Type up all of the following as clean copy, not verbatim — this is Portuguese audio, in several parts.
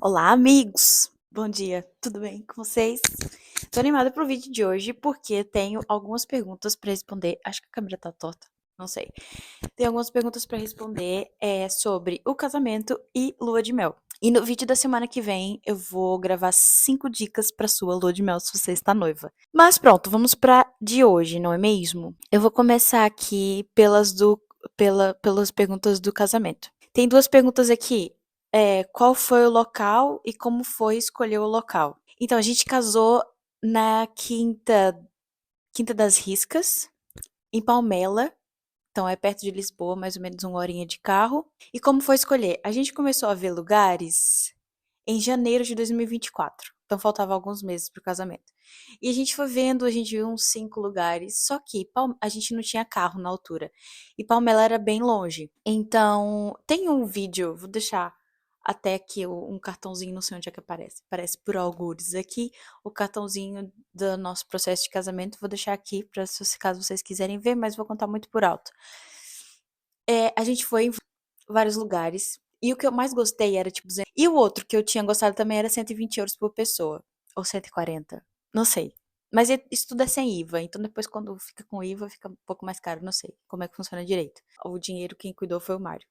Olá, amigos! Bom dia, tudo bem com vocês? Tô animada pro vídeo de hoje porque tenho algumas perguntas pra responder. Acho que a câmera tá torta, não sei. Tenho algumas perguntas pra responder sobre o casamento e lua de mel. E no vídeo da semana que vem eu vou gravar 5 dicas pra sua lua de mel se você está noiva. Mas pronto, vamos pra de hoje, não é mesmo? Eu vou começar aqui pelas perguntas do casamento. Tem duas perguntas aqui. Qual foi o local e como foi escolher o local? Então, a gente casou na Quinta das Riscas, em Palmela. Então, é perto de Lisboa, mais ou menos uma horinha de carro. E como foi escolher? A gente começou a ver lugares em janeiro de 2024. Então, faltava alguns meses pro casamento. E a gente foi vendo, a gente viu uns 5 lugares, só que a gente não tinha carro na altura. E Palmela era bem longe. Então, tem um vídeo, vou deixar até aqui um cartãozinho, não sei onde é que aparece. Aparece por algures aqui, o cartãozinho do nosso processo de casamento. Vou deixar aqui, para caso vocês quiserem ver, mas vou contar muito por alto. A gente foi em vários lugares. E o que eu mais gostei era tipo. E o outro que eu tinha gostado também era 120 euros por pessoa. Ou 140. Não sei. Mas isso tudo é sem IVA. Então depois, quando fica com IVA, fica um pouco mais caro. Não sei como é que funciona direito. O dinheiro quem cuidou foi o Mário.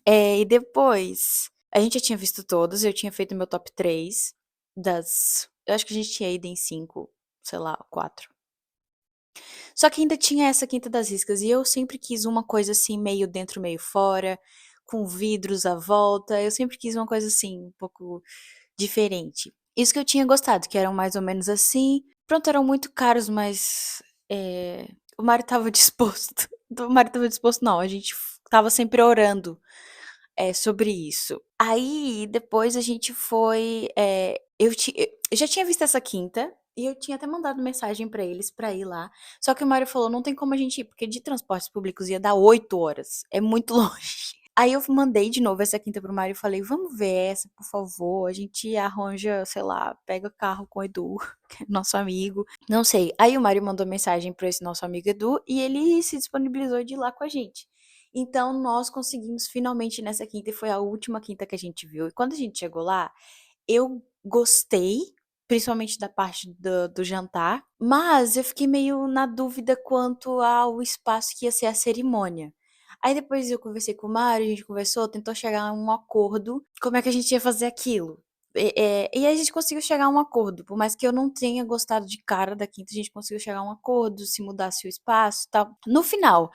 E depois. A gente já tinha visto todos. Eu tinha feito meu top 3 das. Eu acho que a gente tinha ido em 5, sei lá, 4. Só que ainda tinha essa Quinta das Riscas e eu sempre quis uma coisa assim, meio dentro, meio fora, com vidros à volta. Eu sempre quis uma coisa assim, um pouco diferente. Isso que eu tinha gostado, que eram mais ou menos assim. Pronto, eram muito caros, mas o Mário tava disposto. O Mário tava disposto, não. A gente tava sempre orando sobre isso. Aí depois a gente foi. Eu já tinha visto essa quinta e eu tinha até mandado mensagem pra eles pra ir lá. Só que o Mário falou: não tem como a gente ir, porque de transportes públicos ia dar 8 horas. É muito longe. Aí eu mandei de novo essa quinta pro Mário e falei: vamos ver essa, por favor. A gente arranja, sei lá, pega carro com o Edu, que é nosso amigo. Não sei. Aí o Mário mandou mensagem pra esse nosso amigo Edu e ele se disponibilizou de ir lá com a gente. Então nós conseguimos finalmente nessa quinta e foi a última quinta que a gente viu. E quando a gente chegou lá, eu gostei, principalmente da parte do jantar, mas eu fiquei meio na dúvida quanto ao espaço que ia ser a cerimônia. Aí depois eu conversei com o Mário, a gente conversou, tentou chegar a um acordo, como é que a gente ia fazer aquilo. E aí a gente conseguiu chegar a um acordo, por mais que eu não tenha gostado de cara da quinta, a gente conseguiu chegar a um acordo, se mudasse o espaço e tal. No final,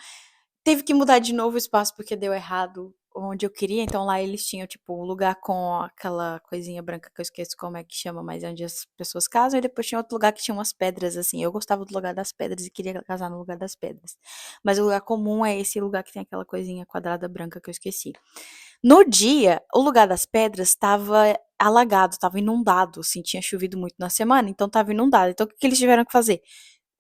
teve que mudar de novo o espaço porque deu errado onde eu queria. Então lá eles tinham, tipo, um lugar com aquela coisinha branca que eu esqueço como é que chama, mas é onde as pessoas casam. E depois tinha outro lugar que tinha umas pedras, assim. Eu gostava do lugar das pedras e queria casar no lugar das pedras. Mas o lugar comum é esse lugar que tem aquela coisinha quadrada branca que eu esqueci. No dia, o lugar das pedras estava alagado, estava inundado, assim, tinha chovido muito na semana, então estava inundado. Então o que que eles tiveram que fazer?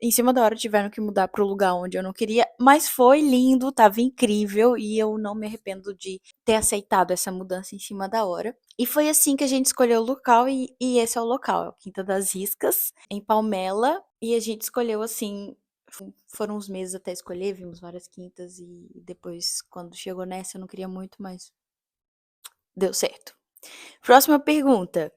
Em cima da hora tiveram que mudar para o lugar onde eu não queria, mas foi lindo, tava incrível e eu não me arrependo de ter aceitado essa mudança em cima da hora. E foi assim que a gente escolheu o local e esse é o local, é o Quinta das Riscas, em Palmela, e a gente escolheu assim, foram uns meses até escolher, vimos várias quintas e depois quando chegou nessa eu não queria muito, mas deu certo. Próxima pergunta.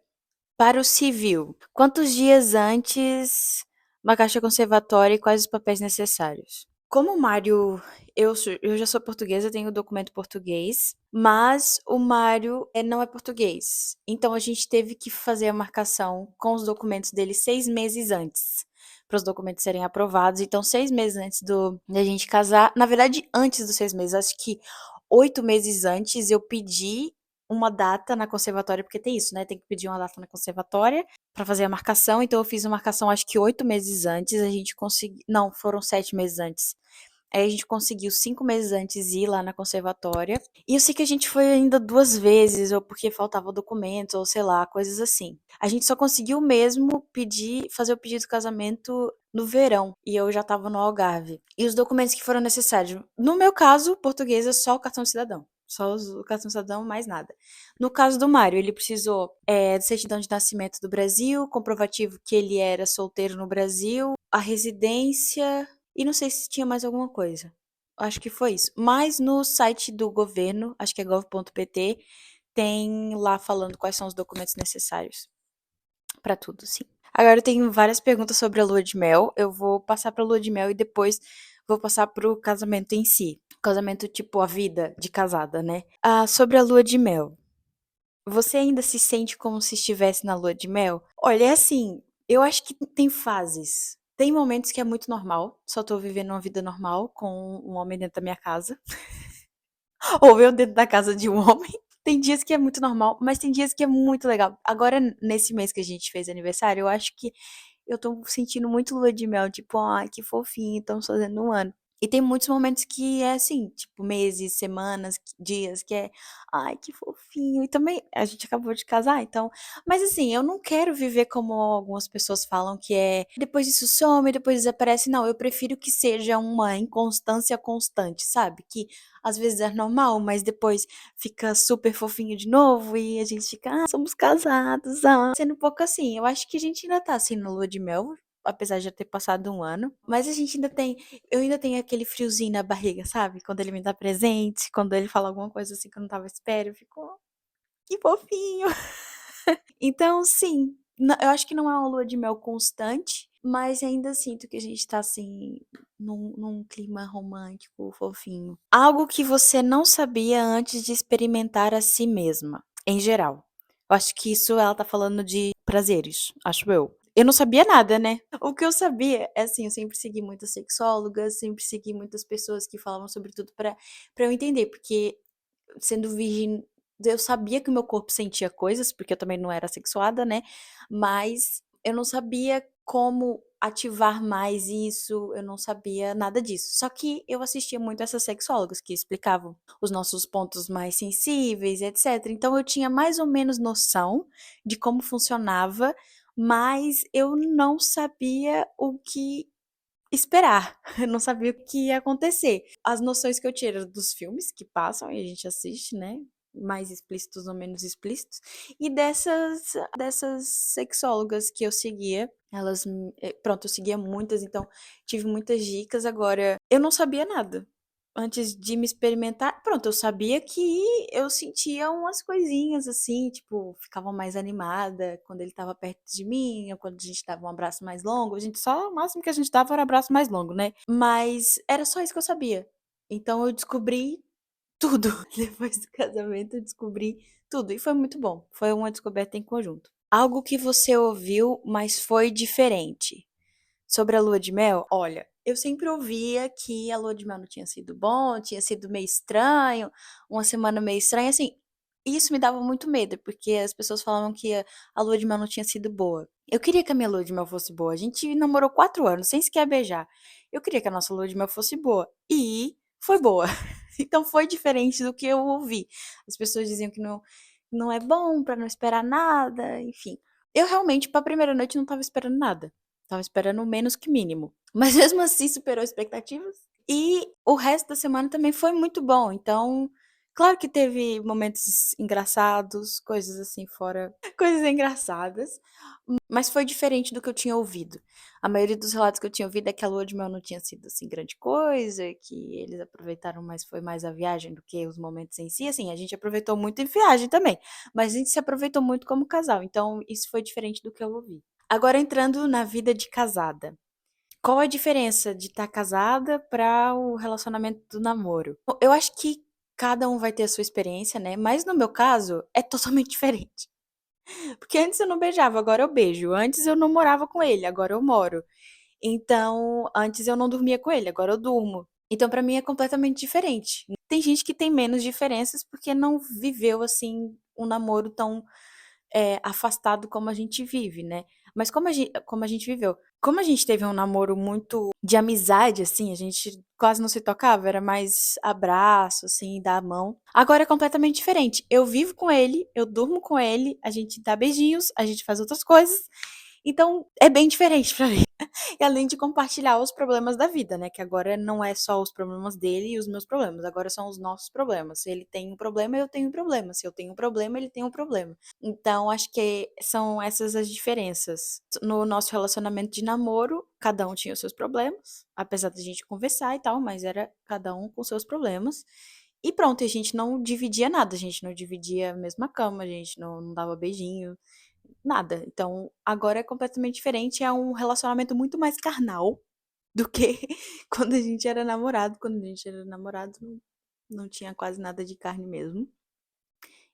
Para o civil, quantos dias antes uma caixa conservatória e quais os papéis necessários? Como o Mário, eu já sou portuguesa, tenho o documento português, mas o Mário não é português. Então a gente teve que fazer a marcação com os documentos dele 6 meses antes, para os documentos serem aprovados. Então, 6 meses antes da gente casar, na verdade, antes dos 6 meses, acho que 8 meses antes, eu pedi uma data na conservatória, porque tem isso, né? Tem que pedir uma data na conservatória para fazer a marcação. Então eu fiz a marcação acho que 8 meses antes, a gente conseguiu. Não, foram 7 meses antes. Aí a gente conseguiu 5 meses antes ir lá na conservatória. E eu sei que a gente foi ainda 2 vezes, ou porque faltava documento, ou sei lá, coisas assim. A gente só conseguiu mesmo fazer o pedido de casamento no verão. E eu já tava no Algarve. E os documentos que foram necessários. No meu caso, português é só o cartão de cidadão. Só o cartão de cidadão, mais nada. No caso do Mário, ele precisou de certidão de nascimento do Brasil, comprovativo que ele era solteiro no Brasil, a residência e não sei se tinha mais alguma coisa. Acho que foi isso. Mas no site do governo, acho que é gov.pt, tem lá falando quais são os documentos necessários pra tudo, sim. Agora eu tenho várias perguntas sobre a lua de mel. Eu vou passar pra lua de mel e depois vou passar pro casamento em si. Casamento, tipo, a vida de casada, né? Sobre a lua de mel. Você ainda se sente como se estivesse na lua de mel? Olha, é assim, eu acho que tem fases. Tem momentos que é muito normal, só tô vivendo uma vida normal com um homem dentro da minha casa, ou eu dentro da casa de um homem. Tem dias que é muito normal, mas tem dias que é muito legal. Agora, nesse mês que a gente fez aniversário, eu acho que eu tô sentindo muito lua de mel, tipo, ai, que fofinho, estamos fazendo um ano. E tem muitos momentos que é assim, tipo, meses, semanas, dias, que é, ai, que fofinho. E também a gente acabou de casar, então. Mas assim, eu não quero viver como algumas pessoas falam, que é depois isso some, depois desaparece. Não, eu prefiro que seja uma inconstância constante, sabe? Que às vezes é normal, mas depois fica super fofinho de novo e a gente fica, somos casados, Sendo um pouco assim, eu acho que a gente ainda tá assim no lua de mel, apesar de já ter passado um ano, mas a gente ainda tem, eu ainda tenho aquele friozinho na barriga, sabe? Quando ele me dá presente, quando ele fala alguma coisa assim que eu não tava esperando, eu fico, "Oh, que fofinho." Então, sim, eu acho que não é uma lua de mel constante, mas ainda sinto que a gente tá assim, num clima romântico, fofinho. Algo que você não sabia antes de experimentar a si mesma, em geral. Eu acho que isso ela tá falando de prazeres, acho eu. Eu não sabia nada, né? O que eu sabia é assim, eu sempre segui muitas sexólogas, sempre segui muitas pessoas que falavam sobre tudo pra eu entender, porque sendo virgem, eu sabia que o meu corpo sentia coisas, porque eu também não era sexuada, né? Mas eu não sabia como ativar mais isso, eu não sabia nada disso. Só que eu assistia muito essas sexólogas que explicavam os nossos pontos mais sensíveis, etc. Então eu tinha mais ou menos noção de como funcionava, mas eu não sabia o que esperar. Eu não sabia o que ia acontecer. As noções que eu tinha eram dos filmes que passam e a gente assiste, né? Mais explícitos ou menos explícitos. E dessas sexólogas que eu seguia. Elas, pronto, eu seguia muitas, então tive muitas dicas. Agora, eu não sabia nada. Antes de me experimentar, pronto, eu sabia que eu sentia umas coisinhas assim, tipo, ficava mais animada quando ele estava perto de mim, ou quando a gente dava um abraço mais longo. A gente só, o máximo que a gente dava era abraço mais longo, né? Mas era só isso que eu sabia. Então eu descobri tudo. Depois do casamento, eu descobri tudo. E foi muito bom. Foi uma descoberta em conjunto. Algo que você ouviu, mas foi diferente. Sobre a lua de mel, olha, eu sempre ouvia que a lua de mel não tinha sido bom, tinha sido meio estranho, uma semana meio estranha, assim. Isso me dava muito medo, porque as pessoas falavam que a lua de mel não tinha sido boa. Eu queria que a minha lua de mel fosse boa. A gente namorou 4 anos, sem sequer beijar. Eu queria que a nossa lua de mel fosse boa. E foi boa. Então foi diferente do que eu ouvi. As pessoas diziam que não é bom pra não esperar nada, enfim. Eu realmente, pra primeira noite, não tava esperando nada. Tava esperando o menos que mínimo. Mas mesmo assim superou expectativas. E o resto da semana também foi muito bom. Então, claro que teve momentos engraçados, coisas assim fora, coisas engraçadas, mas foi diferente do que eu tinha ouvido. A maioria dos relatos que eu tinha ouvido é que a lua de mel não tinha sido assim grande coisa, que eles aproveitaram, mas foi mais a viagem do que os momentos em si. Assim, a gente aproveitou muito em viagem também, mas a gente se aproveitou muito como casal. Então, isso foi diferente do que eu ouvi. Agora entrando na vida de casada. Qual a diferença de estar casada para o relacionamento do namoro? Eu acho que cada um vai ter a sua experiência, né? Mas no meu caso é totalmente diferente. Porque antes eu não beijava, agora eu beijo. Antes eu não morava com ele, agora eu moro. Então, antes eu não dormia com ele, agora eu durmo. Então, pra mim é completamente diferente. Tem gente que tem menos diferenças porque não viveu assim um namoro tão afastado como a gente vive, né? Mas como a gente viveu. Como a gente teve um namoro muito de amizade, assim, a gente quase não se tocava, era mais abraço, assim, dar a mão. Agora é completamente diferente. Eu vivo com ele, eu durmo com ele, a gente dá beijinhos, a gente faz outras coisas. Então, é bem diferente pra mim. E além de compartilhar os problemas da vida, né? Que agora não é só os problemas dele e os meus problemas, agora são os nossos problemas. Se ele tem um problema, eu tenho um problema. Se eu tenho um problema, ele tem um problema. Então, acho que são essas as diferenças. No nosso relacionamento de namoro, cada um tinha os seus problemas, apesar da gente conversar e tal, mas era cada um com seus problemas. E pronto, e a gente não dividia nada, a gente não dividia a mesma cama, a gente não dava beijinho, nada. Então, agora é completamente diferente, é um relacionamento muito mais carnal do que quando a gente era namorado. Quando a gente era namorado, não tinha quase nada de carne mesmo.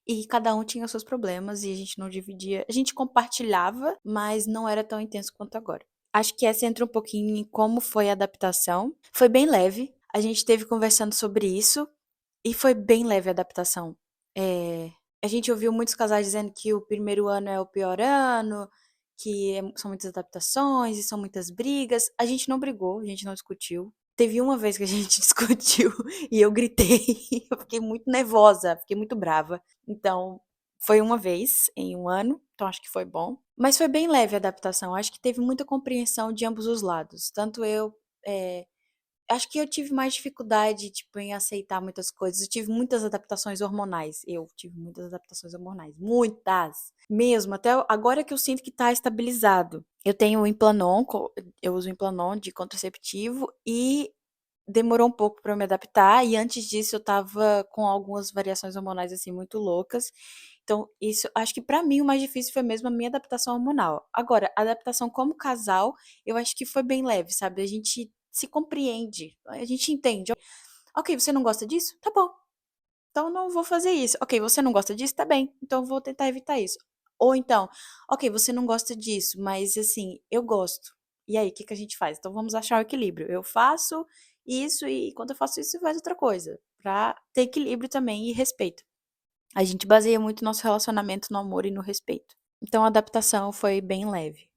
E cada um tinha seus problemas e a gente não dividia. A gente compartilhava, mas não era tão intenso quanto agora. Acho que essa entra um pouquinho em como foi a adaptação. Foi bem leve. A gente esteve conversando sobre isso e foi bem leve a adaptação. É, a gente ouviu muitos casais dizendo que o primeiro ano é o pior ano, que são muitas adaptações e são muitas brigas. A gente não brigou, a gente não discutiu. Teve uma vez que a gente discutiu e eu gritei. Eu fiquei muito nervosa, fiquei muito brava. Então, foi uma vez em um ano, então acho que foi bom. Mas foi bem leve a adaptação. Acho que teve muita compreensão de ambos os lados. Tanto eu. Acho que eu tive mais dificuldade, tipo, em aceitar muitas coisas. Eu tive muitas adaptações hormonais. Eu tive muitas adaptações hormonais. Muitas! Mesmo, até agora que eu sinto que tá estabilizado. Eu tenho o Implanon, eu uso o Implanon de contraceptivo e demorou um pouco pra eu me adaptar. E antes disso eu tava com algumas variações hormonais, assim, muito loucas. Então, isso, acho que pra mim o mais difícil foi mesmo a minha adaptação hormonal. Agora, a adaptação como casal, eu acho que foi bem leve, sabe? A gente se compreende, a gente entende. Ok, você não gosta disso? Tá bom. Então não vou fazer isso. Ok, você não gosta disso? Tá bem. Então eu vou tentar evitar isso. Ou então, ok, você não gosta disso, mas assim, eu gosto. E aí, o que que a gente faz? Então vamos achar o equilíbrio. Eu faço isso e quando eu faço isso, você faz outra coisa. Pra ter equilíbrio também e respeito. A gente baseia muito nosso relacionamento no amor e no respeito. Então a adaptação foi bem leve.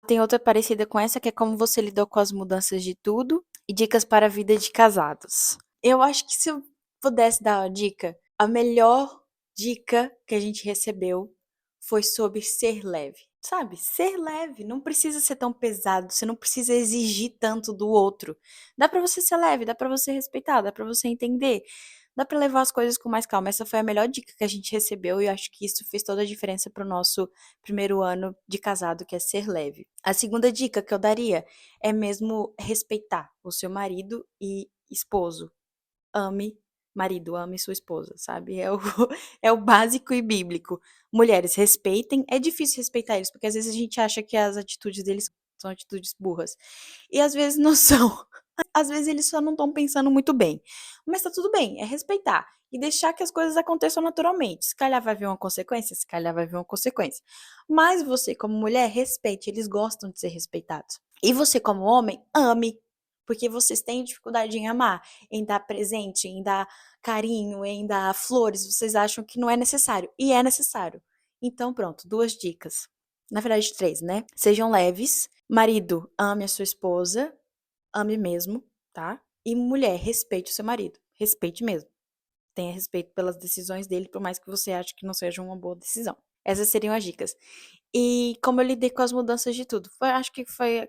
Tem outra parecida com essa, que é como você lidou com as mudanças de tudo e dicas para a vida de casados. Eu acho que se eu pudesse dar uma dica, a melhor dica que a gente recebeu foi sobre ser leve. Sabe? Ser leve, não precisa ser tão pesado, você não precisa exigir tanto do outro. Dá pra você ser leve, dá pra você respeitar, dá pra você entender. Dá pra levar as coisas com mais calma. Essa foi a melhor dica que a gente recebeu e eu acho que isso fez toda a diferença pro nosso primeiro ano de casado, que é ser leve. A segunda dica que eu daria é mesmo respeitar o seu marido e esposo. Ame marido, ame sua esposa, sabe? É o, é o básico e bíblico. Mulheres, respeitem. É difícil respeitar eles, porque às vezes a gente acha que as atitudes deles são atitudes burras. E às vezes não são. Às vezes eles só não estão pensando muito bem. Mas tá tudo bem, é respeitar. E deixar que as coisas aconteçam naturalmente. Se calhar vai vir uma consequência, se calhar vai vir uma consequência. Mas você, como mulher, respeite. Eles gostam de ser respeitados. E você, como homem, ame. Porque vocês têm dificuldade em amar, em dar presente, em dar carinho, em dar flores. Vocês acham que não é necessário. E é necessário. Então, pronto, duas dicas. Na verdade, três, né? Sejam leves. Marido, ame a sua esposa. Ame mesmo, tá? E mulher, respeite o seu marido. Respeite mesmo. Tenha respeito pelas decisões dele, por mais que você ache que não seja uma boa decisão. Essas seriam as dicas. E como eu lidei com as mudanças de tudo? Acho que foi.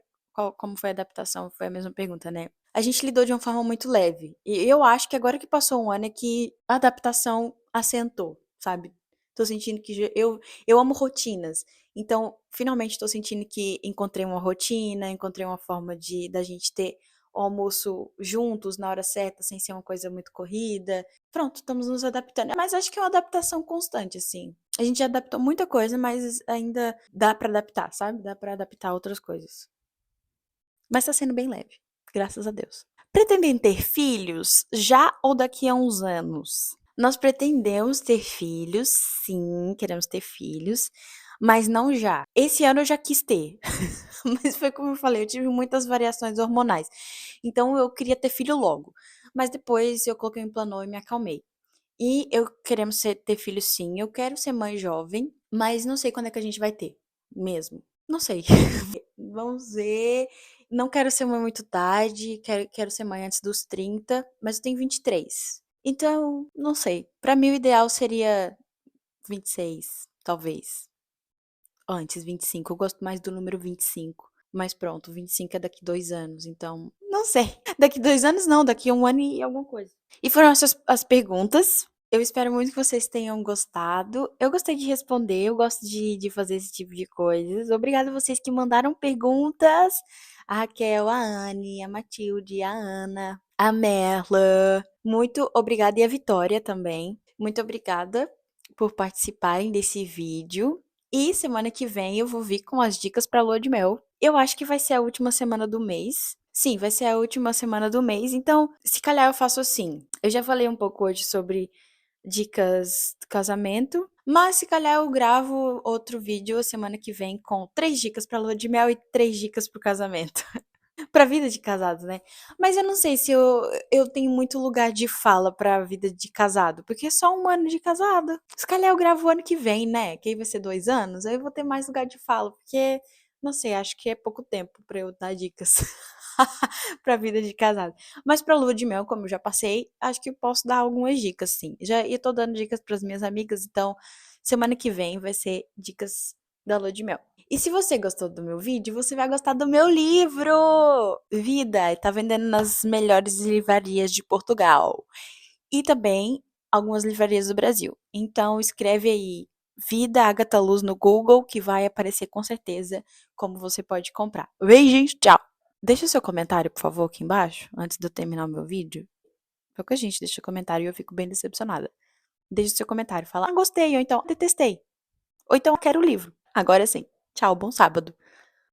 Como foi a adaptação? Foi a mesma pergunta, né? A gente lidou de uma forma muito leve. E eu acho que agora que passou um ano é que a adaptação assentou, sabe? Tô sentindo que eu amo rotinas. Então, finalmente tô sentindo que encontrei uma rotina, encontrei uma forma de da gente ter o almoço juntos na hora certa, sem ser uma coisa muito corrida. Pronto, estamos nos adaptando. Mas acho que é uma adaptação constante, assim. A gente já adaptou muita coisa, mas ainda dá pra adaptar, sabe? Dá pra adaptar outras coisas. Mas tá sendo bem leve, graças a Deus. Pretendem ter filhos já ou daqui a uns anos? Nós pretendemos ter filhos, sim, queremos ter filhos, mas não já. Esse ano eu já quis ter, mas foi como eu falei, eu tive muitas variações hormonais. Então eu queria ter filho logo, mas depois eu coloquei um plano e me acalmei. E eu queremos ter filho sim, eu quero ser mãe jovem, mas não sei quando é que a gente vai ter, mesmo. Não sei. Vamos ver. Não quero ser mãe muito tarde, quero ser mãe antes dos 30, mas eu tenho 23. Então, não sei. Pra mim, o ideal seria 26, talvez. Antes, 25. Eu gosto mais do número 25. Mas pronto, 25 é daqui 2 anos, então. Não sei. Daqui 2 anos, não, daqui um ano e alguma coisa. E foram essas as perguntas. Eu espero muito que vocês tenham gostado. Eu gostei de responder, eu gosto de fazer esse tipo de coisas. Obrigada a vocês que mandaram perguntas. A Raquel, a Anne, a Matilde, a Ana, a Merla. Muito obrigada, e a Vitória também. Muito obrigada por participarem desse vídeo. E semana que vem eu vou vir com as dicas para lua de mel. Eu acho que vai ser a última semana do mês. Sim, vai ser a última semana do mês. Então, se calhar eu faço assim. Eu já falei um pouco hoje sobre dicas do casamento, mas se calhar eu gravo outro vídeo a semana que vem com 3 dicas para lua de mel e 3 dicas para o casamento. Pra vida de casado, né. Mas eu não sei se eu tenho muito lugar de fala pra vida de casado, porque é só 1 ano de casado. Se calhar eu gravo o ano que vem, né, que aí vai ser 2 anos, aí eu vou ter mais lugar de fala, porque, não sei, acho que é pouco tempo pra eu dar dicas pra vida de casado. Mas pra lua de mel, como eu já passei, acho que eu posso dar algumas dicas sim. Já eu tô dando dicas para as minhas amigas, então semana que vem vai ser dicas da lua de mel. E se você gostou do meu vídeo, você vai gostar do meu livro! Vida, tá vendendo nas melhores livrarias de Portugal. E também algumas livrarias do Brasil. Então escreve aí Vida Agatha Luz no Google, que vai aparecer com certeza como você pode comprar. Beijinhos, tchau! Deixa o seu comentário, por favor, aqui embaixo, antes de eu terminar o meu vídeo. Pouca gente deixa comentário e eu fico bem decepcionada. Deixa o seu comentário, fala, gostei, ou então detestei. Ou então quero o livro. Agora sim. Tchau, bom sábado.